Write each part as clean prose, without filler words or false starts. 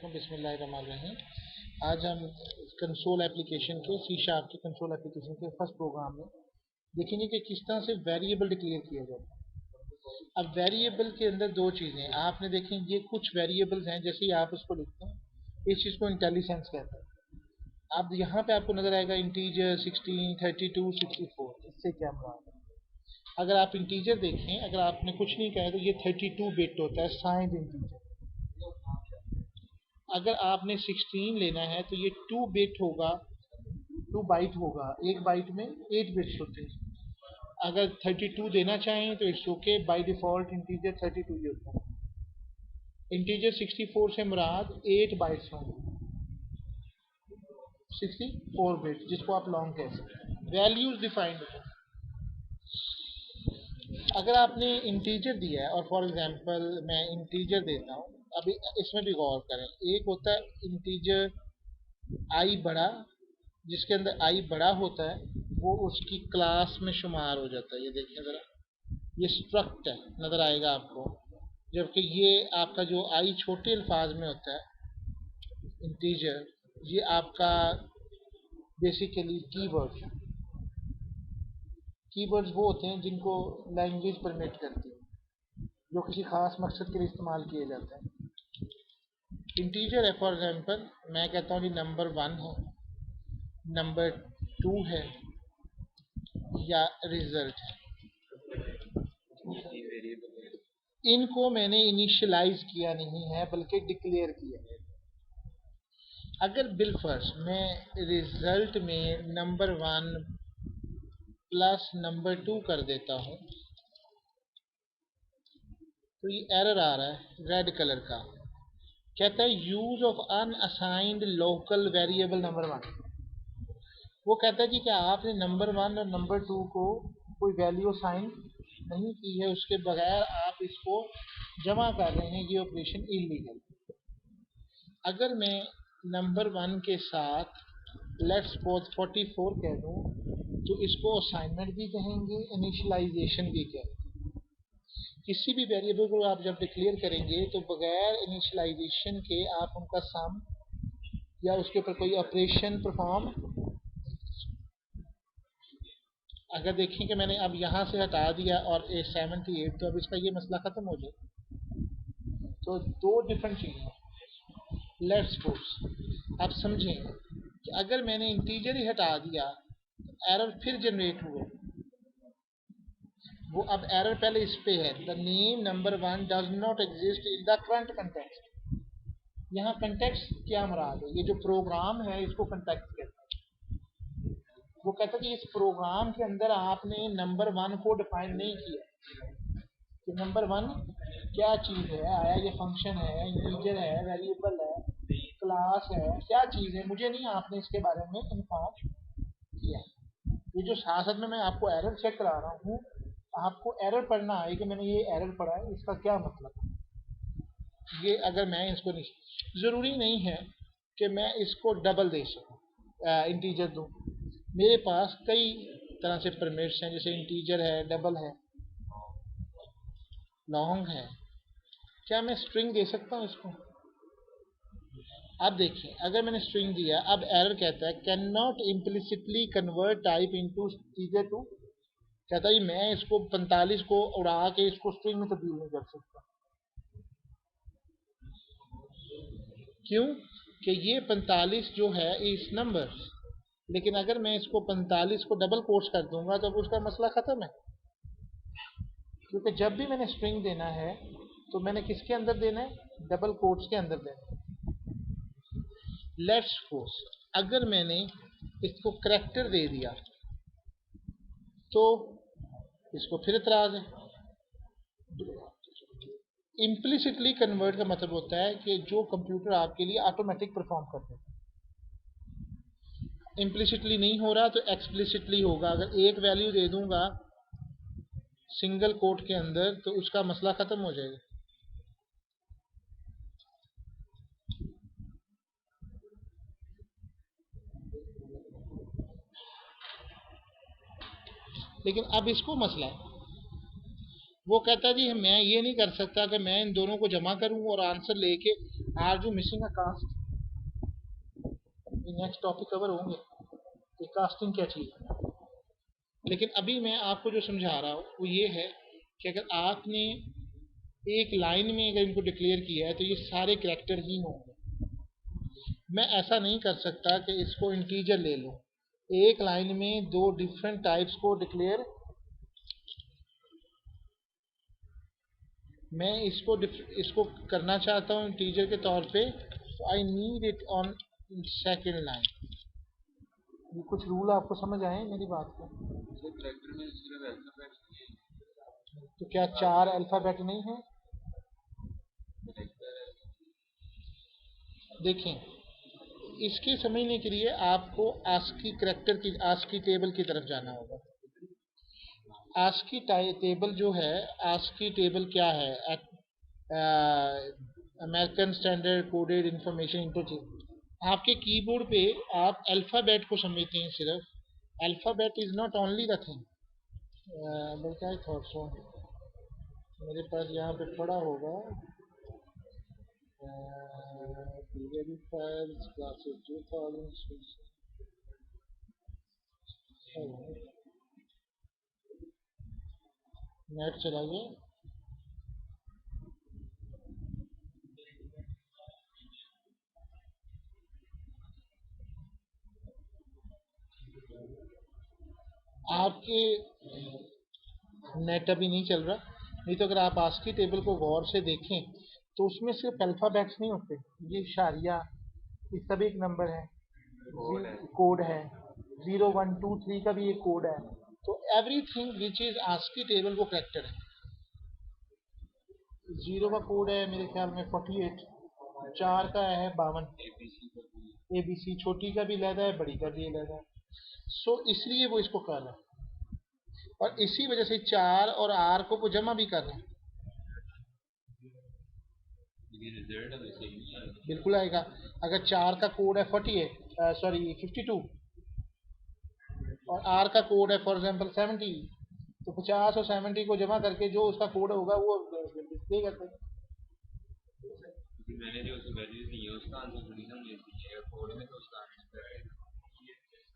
वालेकुम, बिस्मिल्लाहिर्रहमानिर्रहीम। आज हम कंसोल एप्लीकेशन के C# के कंसोल एप्लीकेशन के फर्स्ट प्रोग्राम में देखेंगे कि किस तरह से वेरिएबल डिक्लेयर किया जाता है। अब वेरिएबल के अंदर दो चीज़ें आपने देखें, ये कुछ वेरिएबल्स हैं, जैसे ही आप उसको लिखते हैं इस चीज़ को इंटेलिसेंस कहते हैं। अब यहाँ पे आपको नजर आएगा इंटीजर 16, 32, 64। इससे क्या मुराद है? अगर आप इंटीजर देखें, अगर आपने कुछ नहीं कहा तो ये 32 बिट होता है, साइंड इंटीजर। अगर आपने 16 लेना है तो ये 2 बिट होगा, 2 बाइट होगा। एक बाइट में 8 बिट्स होते हैं। अगर 32 देना चाहें तो it's okay, by default integer 32 ही होता है। इंटीजर 64 से मुराद 8 बाइट्स होंगे, 64 बिट, जिसको आप लॉन्ग कह सकते हैं। वैल्यूज डिफाइंड होते हैं। अगर आपने इंटीजर दिया है और फॉर एग्जांपल मैं इंटीजर देता हूँ, अभी इसमें भी गौर करें। एक होता है इंटीजर आई बड़ा, जिसके अंदर आई बड़ा होता है, वो उसकी क्लास में शुमार हो जाता है। ये देखिए ज़रा, ये स्ट्रक्ट है, नज़र आएगा आपको। जबकि ये आपका जो आई छोटे अल्फाज में होता है इंटीजर, ये आपका बेसिकली कीवर्ड्स वो होते हैं जिनको लैंग्वेज परमिट करती है, जो किसी खास मकसद के लिए इस्तेमाल किए जाते हैं। इंटीजर है, फॉर एग्जांपल मैं कहता हूँ जी नंबर 1 है, नंबर 2 है, या रिजल्ट है। इनको मैंने इनिशियलाइज किया नहीं है बल्कि डिक्लेयर किया है। अगर बिलफर्ज मैं रिजल्ट में नंबर 1 प्लस नंबर 2 कर देता हूँ तो ये एरर आ रहा है रेड कलर का। कहता है use of unassigned local variable number 1। वो कहता है जी कि आपने नंबर 1 और नंबर 2 को कोई वैल्यू असाइन नहीं की है, उसके बगैर आप इसको जमा कर रहे हैं, ये ऑपरेशन इलीगल। अगर मैं नंबर 1 के साथ लेट्स सपोज 44 कह दूं तो इसको असाइनमेंट भी कहेंगे, इनिशियलाइजेशन भी कहेंगे। किसी भी वेरिएबल को आप जब डिक्लेयर करेंगे तो बगैर इनिशियलाइजेशन के आप उनका सम या उसके ऊपर कोई ऑपरेशन परफॉर्म। अगर देखें कि मैंने अब यहाँ से हटा दिया और 78, तो अब इसका ये मसला ख़त्म हो जाए। तो दो डिफरेंट चीज़ें। लेट्स सपोज आप समझें कि अगर मैंने इंटीजर ही हटा दिया तो एरर फिर जनरेट हुए। वो अब एरर पहले इस पे है, the name number 1 does not exist in the current context. यहाँ कंटेक्स्ट क्या मुराद है? ये जो प्रोग्राम है इसको कंटेक्स्ट कहते हैं। वो कहता है कि इस प्रोग्राम के अंदर आपने नंबर 1 को डिफाइन नहीं किया कि नंबर 1 क्या चीज़ है, आया ये फंक्शन है, इंटीजर है, वेरिएबल है, क्लास है, क्या चीज़ है, मुझे नहीं आपने इसके बारे में इन्फॉर्म किया। ये जो साथ साथ में मैं आपको एरर चेक करा रहा हूँ, आपको एरर पढ़ना है कि मैंने ये एरर पढ़ा है, इसका क्या मतलब है। ये अगर मैं इसको नहीं, ज़रूरी नहीं है कि मैं इसको डबल दे सकूँ, इंटीजर दूँ। मेरे पास कई तरह से परमिट्स हैं, जैसे इंटीजर है, डबल है, लॉन्ग है। क्या मैं स्ट्रिंग दे सकता हूँ इसको? अब देखिए, अगर मैंने स्ट्रिंग दिया, अब एरर कहता है can not implicitly convert type into integer to. कहता है मैं इसको 45 को उड़ा के इसको स्ट्रिंग में तब्दील नहीं कर सकता। क्यों? कि ये 45 जो है इस नंबर, लेकिन अगर मैं इसको 45 को डबल कोट्स कर दूंगा तो अब उसका मसला ख़त्म है। क्योंकि जब भी मैंने स्ट्रिंग देना है तो मैंने किसके अंदर देना है? डबल कोट्स के अंदर देना है। लेट्स सपोज अगर मैंने इसको करैक्टर दे दिया तो इसको फिर इतराज है। इम्प्लिसिटली कन्वर्ट का मतलब होता है कि जो कंप्यूटर आपके लिए ऑटोमेटिक परफॉर्म कर देता है। इम्प्लिसिटली नहीं हो रहा तो एक्सप्लिसिटली होगा। अगर एक वैल्यू दे दूंगा सिंगल कोट के अंदर तो उसका मसला ख़त्म हो जाएगा। लेकिन अब इसको मसला है, वो कहता है जी मैं ये नहीं कर सकता कि मैं इन दोनों को जमा करूं और आंसर लेके are you missing a cast? ये नेक्स्ट टॉपिक कवर होंगे कि कास्टिंग क्या चीज़ है। लेकिन अभी मैं आपको जो समझा रहा हूँ वो ये है कि अगर आपने एक लाइन में अगर इनको डिक्लेयर किया है तो ये सारे करेक्टर ही होंगे। मैं ऐसा नहीं कर सकता कि इसको इंटीजर ले लूँ, एक लाइन में दो डिफरेंट टाइप्स को डिक्लेयर, मैं इसको करना चाहता हूँ इंटीजर के तौर पे, तो I need it on second line. ये कुछ रूल आपको समझ आए मेरी बात को? तो क्या चार अल्फ़ाबेट नहीं है? देखें, इसके समझने के लिए आपको आस्की टेबल की तरफ जाना होगा। आस्की टेबल जो है, आस्की टेबल क्या है? American standard coded information interchange. आपके कीबोर्ड पे आप अल्फ़ाबेट को समझते हैं सिर्फ। Alphabet is not only the thing, बल्कि आई थॉट सो, मेरे पास यहाँ पे पड़ा होगा files classes 2000 नेट चला गया। आपके नेट अभी नहीं चल रहा, नहीं तो अगर आप आस्की टेबल को गौर से देखें तो उसमें सिर्फ अल्फ़ाबेट्स नहीं होते, ये इशारिया, ये सब एक नंबर है, कोड है, 0123 का भी एक कोड है। तो everything which is ASCII table वो करेक्टर है। 0 का कोड है मेरे ख्याल में 48, 4 का है 52, ABC छोटी का भी लहदा है, बड़ी का भी लहदा है। सो इसलिए वो इसको कर रहा है, और इसी वजह से 4 और R को वो जमा भी कर रहे हैं। बिल्कुल आएगा। अगर 4 का कोड है 48, सॉरी 52, और R का कोड है फॉर एग्जांपल 70, तो 50 और 70 को जमा करके जो उसका कोड होगा वो डिस्प्ले करते हैं।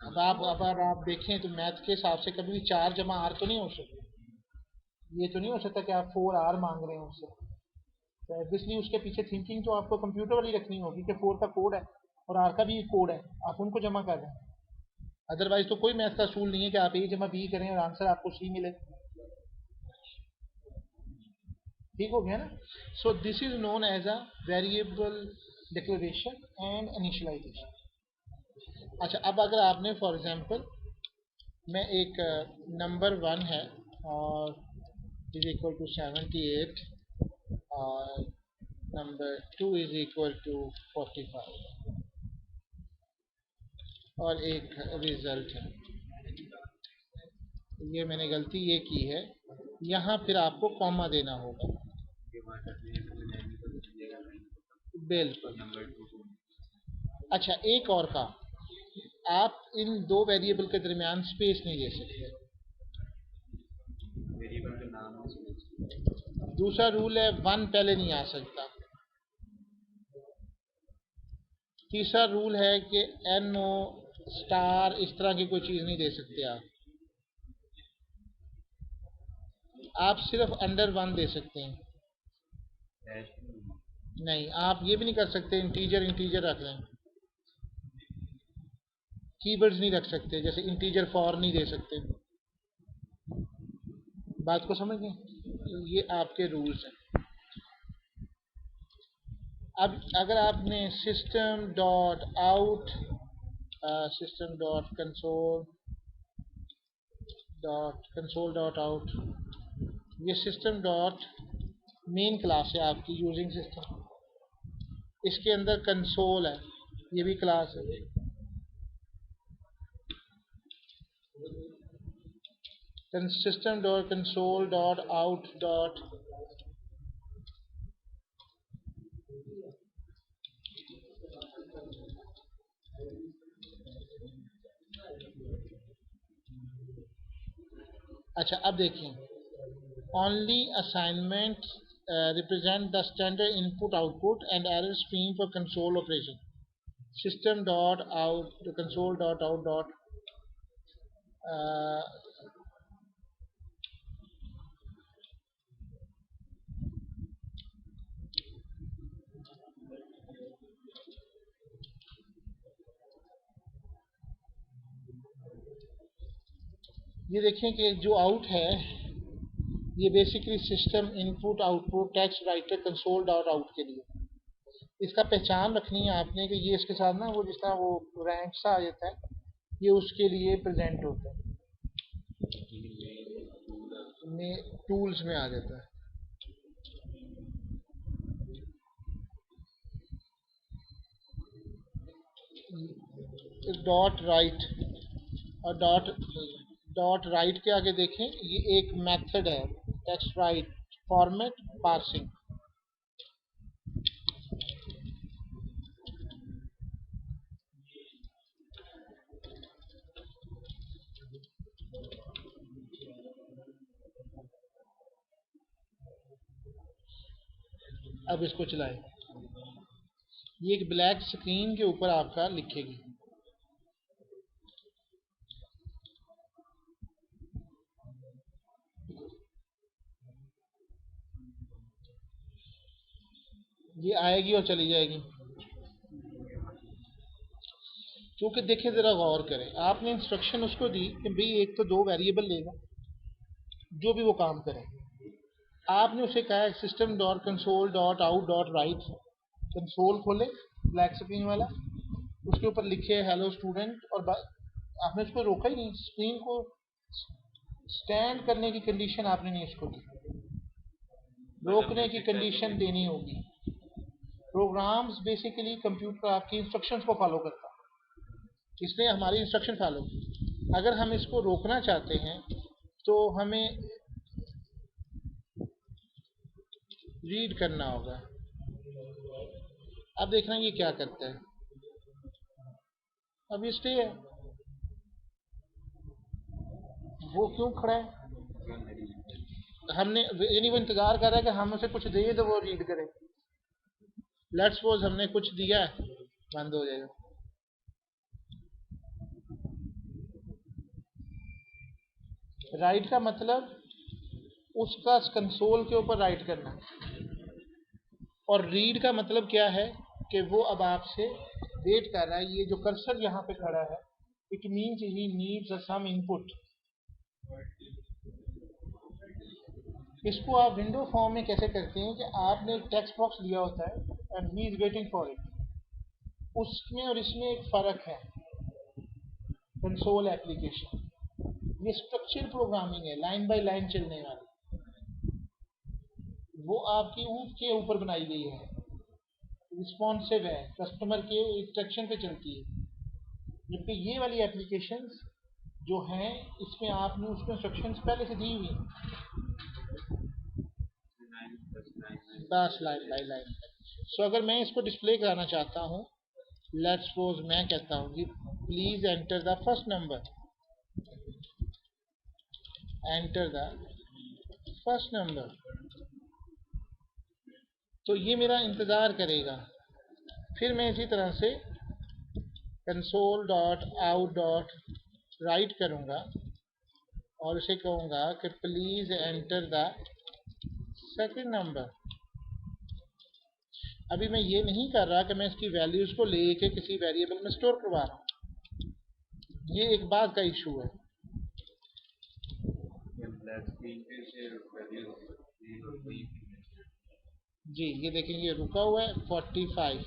अब आप देखें तो मैथ के हिसाब से कभी भी 4 जमा R तो नहीं हो सकता। ये तो नहीं हो सकता कि आप 4R मांग रहे हैं उससे। तो ऑब्वियसली उसके पीछे थिंकिंग तो आपको कंप्यूटर वाली रखनी होगी कि 4 का कोड है और R का भी कोड है, आप उनको जमा कर रहे हैं। अदरवाइज तो कोई मैथ का असूल नहीं है कि आप A जमा B करें और आंसर आपको C मिले। ठीक हो गया ना? So this is known as a variable declaration and initialisation. अच्छा, अब अगर आपने फॉर एग्जांपल, मैं एक नंबर 1 है और इज इक्वल टू 78, और नंबर 2 इज इक्वल टू 45, और एक रिजल्ट है। ये मैंने गलती ये की है, यहाँ फिर आपको कॉमा देना होगा। बिल्कुल। अच्छा, एक और काम, आप इन दो वेरिएबल के दरमियान स्पेस नहीं दे सकते। दूसरा रूल है 1 पहले नहीं आ सकता। तीसरा रूल है कि एन ओ स्टार इस तरह की कोई चीज़ नहीं दे सकते आप सिर्फ अंडर 1 दे सकते हैं। नहीं, आप ये भी नहीं कर सकते इंटीजर इंटीजर रख लें, कीवर्ड्स नहीं रख सकते, जैसे इंटीजर फॉर नहीं दे सकते। बात को समझ गए? ये आपके रूल्स हैं। अब अगर आपने system dot console dot out, ये सिस्टम डॉट मेन क्लास है आपकी यूजिंग सिस्टम, इसके अंदर कंसोल है, ये भी क्लास है। System dot console dot out dot, अच्छा अब देखिए, only assignment represent the standard input output and error stream for console operation. System dot out console dot out dot uh, ये देखें कि जो आउट है ये basically system input output text writer console dot out के लिए। इसका पहचान रखनी है आपने कि ये इसके साथ ना वो जिस तरह वो रैंक सा आ जाता है, ये उसके लिए प्रेजेंट होता है, में टूल्स में आ जाता है। डॉट राइट और डॉट राइट के आगे देखें ये एक मेथड है, टेक्स्ट राइट फॉर्मेट पार्सिंग। अब इसको चलाएं, ये एक ब्लैक स्क्रीन के ऊपर आपका लिखेगी। ये आएगी और चली जाएगी। क्योंकि देखें ज़रा गौर करें, आपने इंस्ट्रक्शन उसको दी कि भाई एक तो 2 वेरिएबल लेगा जो भी वो काम करे। आपने उसे कहा है system dot console dot out dot right, console खोले ब्लैक स्क्रीन वाला, उसके ऊपर लिखे हेलो स्टूडेंट और आपने उसको रोका ही नहीं, स्क्रीन को स्टैंड करने की कंडीशन आपने नहीं उसको दी, रोकने की कंडीशन देनी होगी। प्रोग्राम्स बेसिकली कंप्यूटर आपकी इंस्ट्रक्शंस को फॉलो करता है, इसलिए हमारी इंस्ट्रक्शन फॉलो की। अगर हम इसको रोकना चाहते हैं तो हमें रीड करना होगा। अब देखना ये क्या करता है। अब ये स्टे है, वो क्यों खड़ा है? हमने यानी वो इंतजार कर रहा है कि हम उसे कुछ दें तो वो रीड करे। लेट्स सपोज हमने कुछ दिया है, बंद हो जाएगा। राइट का मतलब उसका कंसोल के ऊपर राइट करना, और रीड का मतलब क्या है कि वो अब आपसे वेट कर रहा है। ये जो कर्सर यहाँ पे खड़ा है, it means he needs some input. इसको आप विंडो फॉर्म में कैसे करते हैं कि आपने एक टेक्स्ट बॉक्स लिया होता है and he is waiting for it. उसमें और इसमें एक फ़र्क है, कंसोल एप्लीकेशन ये स्ट्रक्चर प्रोग्रामिंग है, लाइन बाय लाइन चलने वाली, वो आपकी ऊँट के ऊपर बनाई गई है, रिस्पॉन्सिव है, कस्टमर के इंस्ट्रक्शन पे चलती है। जबकि ये वाली एप्लीकेशंस जो हैं इसमें आपने उसको इंस्ट्रक्शंस पहले से दी हुई हैं, बस लाइन बाय लाइन। सो अगर मैं इसको डिस्प्ले कराना चाहता हूँ, लेट्स सपोज मैं कहता हूँ कि please enter the first number, enter the first number, तो ये मेरा इंतज़ार करेगा। फिर मैं इसी तरह से console dot out dot right करूँगा और उसे कहूँगा कि please enter the second number. अभी मैं ये नहीं कर रहा कि मैं इसकी वैल्यूज़ को लेके किसी वेरिएबल में स्टोर करवा रहा हूँ, ये एक बात का इशू है। जी ये देखें ये रुका हुआ है 45,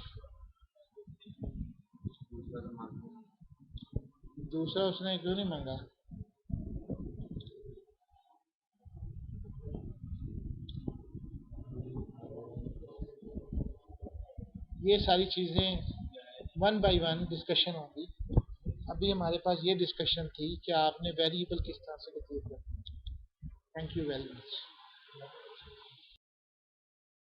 दूसरा उसने क्यों नहीं मांगा? ये सारी चीज़ें वन बाय वन डिस्कशन होगी। अभी हमारे पास ये डिस्कशन थी कि आपने वेरिएबल किस तरह से डिक्लेयर करना है। Thank you very much.